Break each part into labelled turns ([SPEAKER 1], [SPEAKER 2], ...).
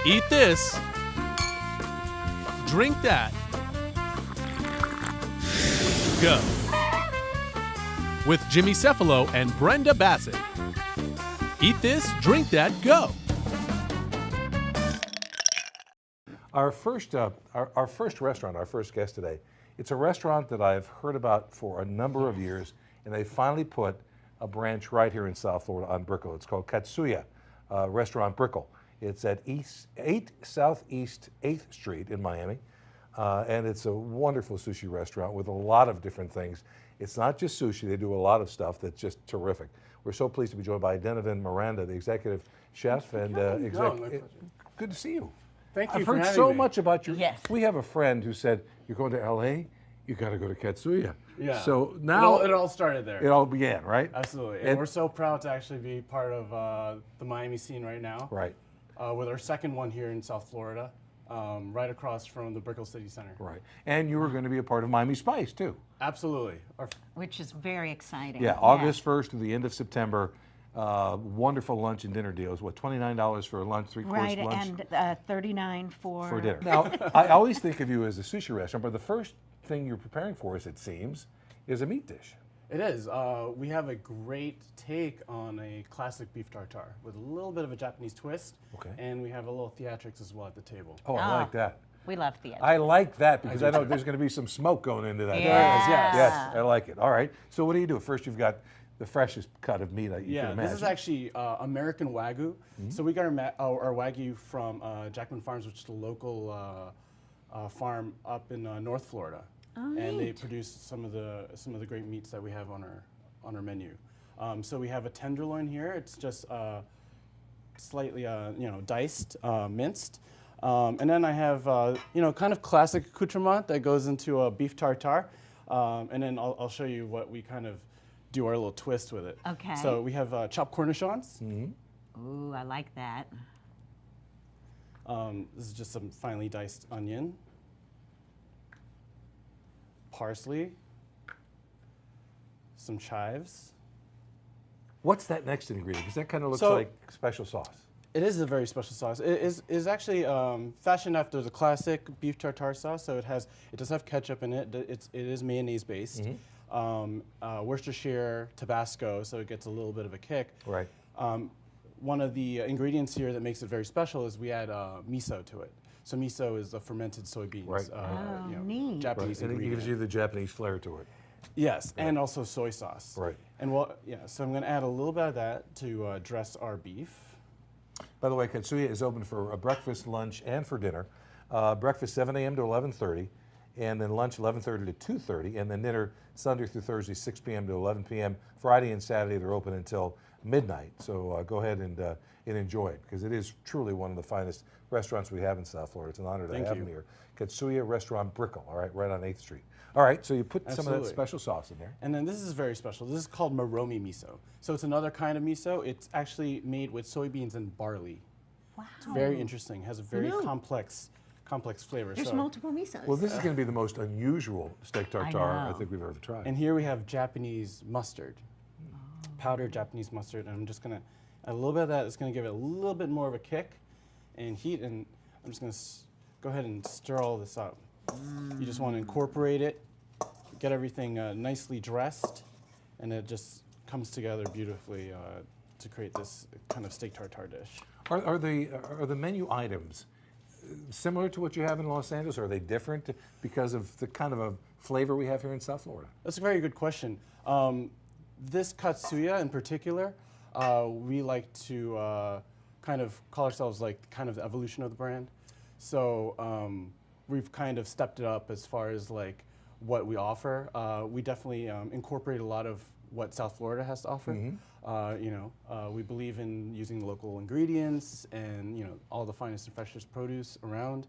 [SPEAKER 1] Eat this. Drink that. Go. With Jimmy Cephalo and Brenda Bassett. Eat this, drink that, go.
[SPEAKER 2] Our first restaurant, our first guest today, it's a restaurant that I've heard about for a number of years, and they finally put a branch right here in South Florida on Brickell. It's called Katsuya Restaurant Brickell. It's at 8 Southeast 8th Street in Miami, and it's a wonderful sushi restaurant with a lot of different things. It's not just sushi, they do a lot of stuff that's just terrific. We're so pleased to be joined by Donovan Miranda, the executive chef and good to see you.
[SPEAKER 3] Thank you
[SPEAKER 2] I've
[SPEAKER 3] for
[SPEAKER 2] heard
[SPEAKER 3] having
[SPEAKER 2] so
[SPEAKER 3] me.
[SPEAKER 2] much about you.
[SPEAKER 4] Yes.
[SPEAKER 2] We have a friend who said, you're going to LA, you got to go to Katsuya.
[SPEAKER 3] Yeah.
[SPEAKER 2] So now
[SPEAKER 3] it all started there.
[SPEAKER 2] it all began, right?
[SPEAKER 3] Absolutely. And
[SPEAKER 2] And-
[SPEAKER 3] we're so proud to actually be part of the Miami scene right now.
[SPEAKER 2] Right,
[SPEAKER 3] With our second one here in South Florida, right across from the Brickell City Center.
[SPEAKER 2] right. And you were going to be a part of Miami Spice too.
[SPEAKER 3] Absolutely.
[SPEAKER 4] Which is very exciting.
[SPEAKER 2] Yeah, August 1st to the end of September. Wonderful lunch and dinner deals. What, $29 for a lunch, three-course
[SPEAKER 4] Right,
[SPEAKER 2] lunch?
[SPEAKER 4] and $39
[SPEAKER 2] For dinner. Now, I always think of you as a sushi restaurant, but the first thing you're preparing for us, it seems, is a meat dish.
[SPEAKER 3] It is. We have a great take on a classic beef tartare with a little bit of a Japanese twist.
[SPEAKER 2] Okay.
[SPEAKER 3] And we have a little theatrics as well at the table.
[SPEAKER 2] Oh, I like that.
[SPEAKER 4] We love theater.
[SPEAKER 2] I like that because I know there's going to be some smoke going into that.
[SPEAKER 4] Yeah.
[SPEAKER 2] Yes, I like it. All right. So what do you do? First, you've got the freshest cut of meat you can
[SPEAKER 3] Yeah,
[SPEAKER 2] imagine.
[SPEAKER 3] this is actually American Wagyu. So we got our Wagyu from Jackman Farms, which is a local farm up in North Florida, and they produce some of the great meats that we have on our menu. So we have a tenderloin here. It's just slightly diced, minced. And then I have kind of classic accoutrement that goes into a beef tartare, and then I'll show you what we kind of do our little twist with it.
[SPEAKER 4] Okay.
[SPEAKER 3] So we have chopped cornichons.
[SPEAKER 4] Ooh, I like that.
[SPEAKER 3] This is just some finely diced onion, parsley, some chives.
[SPEAKER 2] What's that next ingredient? Because that kind of looks
[SPEAKER 3] So-
[SPEAKER 2] like special sauce.
[SPEAKER 3] It is a very special sauce. It is actually fashioned after the classic beef tartare sauce. So it does have ketchup in it. It is mayonnaise based. Worcestershire, Tabasco, so it gets a little bit of a kick.
[SPEAKER 2] Right.
[SPEAKER 3] One of the ingredients here that makes it very special is we add miso to it. So miso is the fermented soybeans.
[SPEAKER 2] Right.
[SPEAKER 4] Neat.
[SPEAKER 3] Japanese
[SPEAKER 2] And it
[SPEAKER 3] ingredient.
[SPEAKER 2] gives you the Japanese flair to it.
[SPEAKER 3] Yes, and also soy sauce.
[SPEAKER 2] Right.
[SPEAKER 3] And so I'm going to add a little bit of that to dress our beef.
[SPEAKER 2] By the way, Katsuya is open for a breakfast, lunch, and for dinner. Breakfast 7 a.m. to 11:30, and then lunch 11:30 to 2:30, and then dinner Sunday through Thursday 6 p.m. to 11 p.m. Friday and Saturday they're open until midnight. So go ahead and enjoy it because it is truly one of the finest restaurants we have in South Florida. It's an honor to have them here. Katsuya Restaurant Brickell, all right, right on 8th Street. All right, so you put some of that
[SPEAKER 3] Absolutely.
[SPEAKER 2] special sauce in there.
[SPEAKER 3] And then this is very special. This is called Moromi miso. So it's another kind of miso. It's actually made with soybeans and barley.
[SPEAKER 4] Wow.
[SPEAKER 3] It's very interesting. Has a very complex flavor.
[SPEAKER 4] There's
[SPEAKER 3] So-
[SPEAKER 4] multiple misos.
[SPEAKER 2] Well, this is going to be the most unusual steak tartare I
[SPEAKER 4] know.
[SPEAKER 2] think we've ever tried.
[SPEAKER 3] And here we have Japanese mustard, powdered Japanese mustard. And I'm just going to add a little bit of that. It's going to give it a little bit more of a kick and heat. And I'm just going to go ahead and stir all this up. You just want to incorporate it, get everything nicely dressed, and it just comes together beautifully to create this kind of steak tartare dish.
[SPEAKER 2] Are the menu items similar to what you have in Los Angeles, or are they different because of the kind of a flavor we have here in South Florida?
[SPEAKER 3] That's a very good question. This Katsuya in particular, we like to kind of call ourselves like kind of the evolution of the brand. So we've kind of stepped it up as far as like what we offer. We definitely incorporate a lot of what South Florida has to offer. We believe in using local ingredients and all the finest and freshest produce around,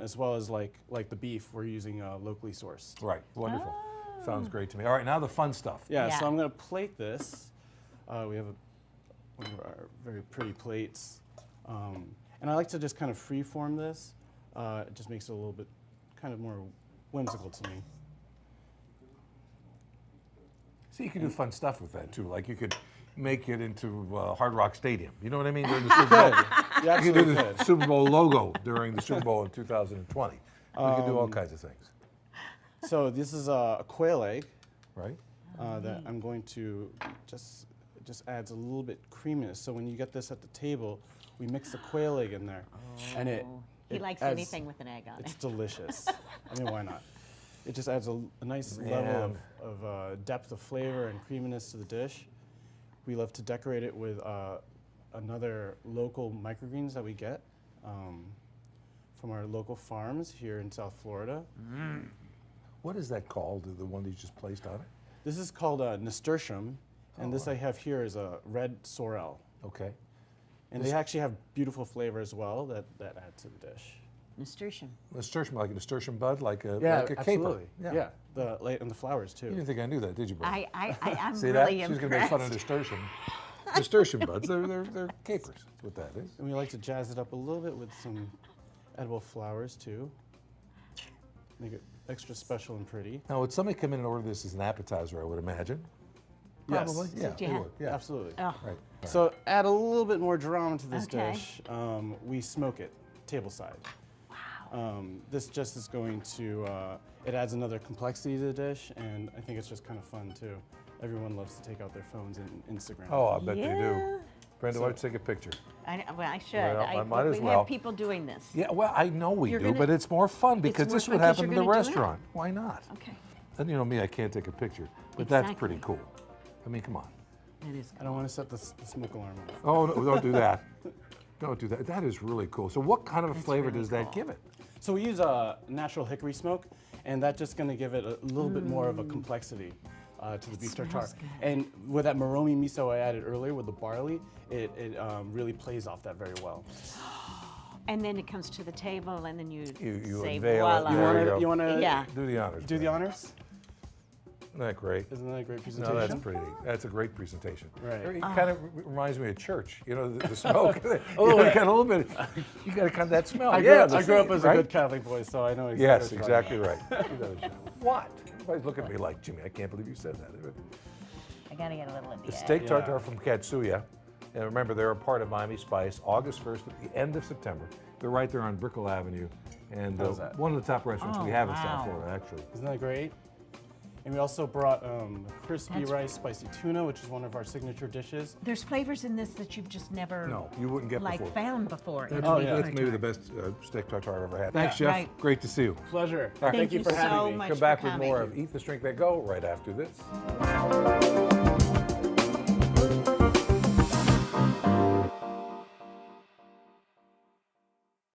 [SPEAKER 3] as well as like the beef we're using locally sourced.
[SPEAKER 2] Right, wonderful. Sounds great to me. All right, now the fun stuff.
[SPEAKER 3] Yeah,
[SPEAKER 4] Yeah.
[SPEAKER 3] so I'm going to plate this. We have one of our very pretty plates. And I like to just kind of free-form this. It just makes it a little bit kind of more whimsical to me.
[SPEAKER 2] See, you can do fun stuff with that too. Like you could make it into Hard Rock Stadium. You know what I mean? During the Super Bowl.
[SPEAKER 3] You
[SPEAKER 2] You can do
[SPEAKER 3] absolutely
[SPEAKER 2] the
[SPEAKER 3] could.
[SPEAKER 2] Super Bowl logo during the Super Bowl in 2020. We can do all kinds of things,
[SPEAKER 3] So this is a quail egg
[SPEAKER 2] right?
[SPEAKER 3] that I'm going to it just adds a little bit creaminess. So when you get this at the table, we mix the quail egg in there, and
[SPEAKER 4] He
[SPEAKER 3] it
[SPEAKER 4] likes
[SPEAKER 3] adds-
[SPEAKER 4] anything with an egg on
[SPEAKER 3] It's
[SPEAKER 4] it.
[SPEAKER 3] delicious. I mean, why not? It just adds a nice level of depth of flavor and creaminess to the dish. We love to decorate it with another local microgreens that we get from our local farms here in South Florida.
[SPEAKER 2] What is that called, the one that you just placed on it?
[SPEAKER 3] This is called nasturtium, and this I have here is a red sorrel.
[SPEAKER 2] Okay.
[SPEAKER 3] And they actually have beautiful flavor as well that add to the dish.
[SPEAKER 4] Nasturtium.
[SPEAKER 2] Nasturtium, like a nasturtium bud, like a caper.
[SPEAKER 3] absolutely. Yeah, and the flowers too.
[SPEAKER 2] You didn't think I knew that, did you, bro?
[SPEAKER 4] I'm
[SPEAKER 2] See that?
[SPEAKER 4] really
[SPEAKER 2] She's going to make fun of
[SPEAKER 4] impressed.
[SPEAKER 2] nasturtium. Nasturtium buds, they're capers. That's what that is.
[SPEAKER 3] And we like to jazz it up a little bit with some edible flowers too. Make it extra special and pretty.
[SPEAKER 2] Now, would somebody come in and order this as an appetizer, I would imagine?
[SPEAKER 3] Yes.
[SPEAKER 2] Probably. Yeah,
[SPEAKER 4] Yeah.
[SPEAKER 2] they would. Yeah.
[SPEAKER 3] Absolutely.
[SPEAKER 4] Oh,
[SPEAKER 2] Right.
[SPEAKER 3] So add a little bit more drama to this
[SPEAKER 4] Okay.
[SPEAKER 3] dish. We smoke it tableside. Wow. This just is going to, it adds another complexity to the dish, and I think it's just kind of fun too. Everyone loves to take out their phones and Instagram.
[SPEAKER 2] Oh, I bet they do.
[SPEAKER 4] yeah.
[SPEAKER 2] Brenda, why don't you take a picture?
[SPEAKER 4] Well, I should.
[SPEAKER 2] Well, I might as
[SPEAKER 4] we
[SPEAKER 2] well.
[SPEAKER 4] have people doing this.
[SPEAKER 2] Yeah, well, I know we
[SPEAKER 4] You're
[SPEAKER 2] do,
[SPEAKER 4] gonna-
[SPEAKER 2] but it's more fun because
[SPEAKER 4] more
[SPEAKER 2] this
[SPEAKER 4] fun
[SPEAKER 2] would
[SPEAKER 4] 'cause
[SPEAKER 2] happen in
[SPEAKER 4] you're
[SPEAKER 2] the
[SPEAKER 4] gonna do it.
[SPEAKER 2] restaurant. Why not?
[SPEAKER 4] Okay.
[SPEAKER 2] And you know me, I can't take a picture, but that's pretty
[SPEAKER 4] Exactly.
[SPEAKER 2] cool. I mean, come on.
[SPEAKER 4] That is
[SPEAKER 3] I don't want to set the smoke alarm off.
[SPEAKER 2] Oh, no, don't do that. Don't do that. That is really cool. So what kind of a flavor
[SPEAKER 4] really
[SPEAKER 2] does that
[SPEAKER 4] cool.
[SPEAKER 2] give it?
[SPEAKER 3] So we use a natural hickory smoke, and that's just going to give it a little bit more of a complexity to the beef tartare.
[SPEAKER 4] smells good.
[SPEAKER 3] And with that maromi miso I added earlier with the barley, it really plays off that very well.
[SPEAKER 4] And then it comes to the table, and then you say,
[SPEAKER 2] unveil it.
[SPEAKER 4] voila.
[SPEAKER 2] There
[SPEAKER 3] You want to
[SPEAKER 4] Yeah.
[SPEAKER 2] Do the honors.
[SPEAKER 3] do the
[SPEAKER 2] Brenda.
[SPEAKER 3] honors?
[SPEAKER 2] Isn't that great?
[SPEAKER 3] Isn't that a great
[SPEAKER 2] No,
[SPEAKER 3] presentation?
[SPEAKER 2] that's pretty. That's a great presentation.
[SPEAKER 3] Right.
[SPEAKER 2] It kind of reminds me of church. You know, the smoke. Oh, you got a little bit. You got to kind of that smell.
[SPEAKER 3] I grew up as a good Catholic boy, so I know exactly.
[SPEAKER 2] Yes,
[SPEAKER 3] what you're
[SPEAKER 2] exactly right. What? Everybody's looking at me like, Jimmy, I can't believe you said that.
[SPEAKER 4] I gotta get a little of the
[SPEAKER 2] The
[SPEAKER 4] egg.
[SPEAKER 2] steak tartare from Katsuya. And remember, they're a part of Miami Spice, August 1st at the end of September. They're right there on Brickell Avenue. And
[SPEAKER 3] How's that?
[SPEAKER 2] one of the top restaurants we have in South
[SPEAKER 4] wow.
[SPEAKER 2] Florida, actually.
[SPEAKER 3] Isn't that great? And we also brought crispy
[SPEAKER 4] That's-
[SPEAKER 3] rice spicy tuna, which is one of our signature dishes.
[SPEAKER 4] There's flavors in this that you've just never
[SPEAKER 2] No, you wouldn't get
[SPEAKER 4] like
[SPEAKER 2] before.
[SPEAKER 4] found before. in
[SPEAKER 3] Oh,
[SPEAKER 4] beef
[SPEAKER 3] yeah.
[SPEAKER 2] That's maybe
[SPEAKER 4] tartare.
[SPEAKER 2] the best steak tartare I've ever had. Thanks,
[SPEAKER 3] Yeah.
[SPEAKER 2] Chef.
[SPEAKER 4] Right.
[SPEAKER 2] Great to see you.
[SPEAKER 3] Pleasure.
[SPEAKER 4] Thank you
[SPEAKER 3] for having
[SPEAKER 4] so
[SPEAKER 3] me.
[SPEAKER 4] much
[SPEAKER 2] Come back
[SPEAKER 4] for
[SPEAKER 2] with
[SPEAKER 4] coming.
[SPEAKER 2] more of Eat the Strength That Go right after this.